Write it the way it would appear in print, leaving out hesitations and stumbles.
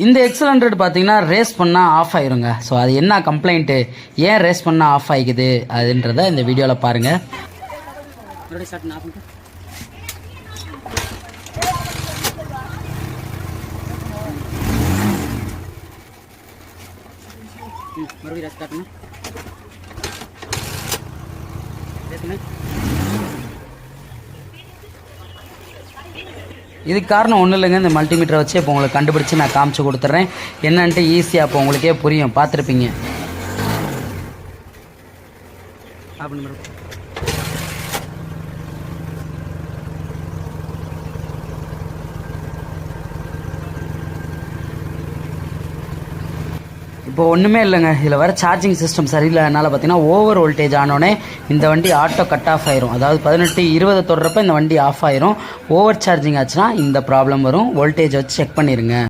இந்த எக்ஸல்100 பார்த்தீங்கன்னா ரேஸ் பண்ணால் ஆஃப் ஆயிருங்க. ஸோ அது என்ன கம்ப்ளைண்ட்டு, ஏன் ரேஸ் பண்ணால் ஆஃப் ஆகிக்குது அதுன்றத இந்த வீடியோவில் பாருங்கள். இதுக்கு காரணம் ஒன்றும் இல்லைங்க, இந்த மல்டிமீட்டரை வச்சு இப்போ உங்களுக்கு கண்டுபிடிச்சி நான் காமிச்சு கொடுத்துட்றேன். என்னன்ட்டு ஈஸியாக இப்போ உங்களுக்கே புரியும், பார்த்துருப்பீங்க. இப்போ ஒன்றுமே இல்லைங்க, இதில் வர சார்ஜிங் சிஸ்டம் சரியில்லைனால பார்த்தீங்கன்னா ஓவர் வோல்டேஜ் ஆனோடனே இந்த வண்டி ஆட்டோ கட் ஆஃப் ஆயிரும். அதாவது 18-20 தொடுறப்ப இந்த வண்டி ஆஃப் ஆயிரும். ஓவர் சார்ஜிங் ஆச்சுன்னா இந்த ப்ராப்ளம் வரும். வோல்டேஜ் வச்சு செக் பண்ணிடுங்க.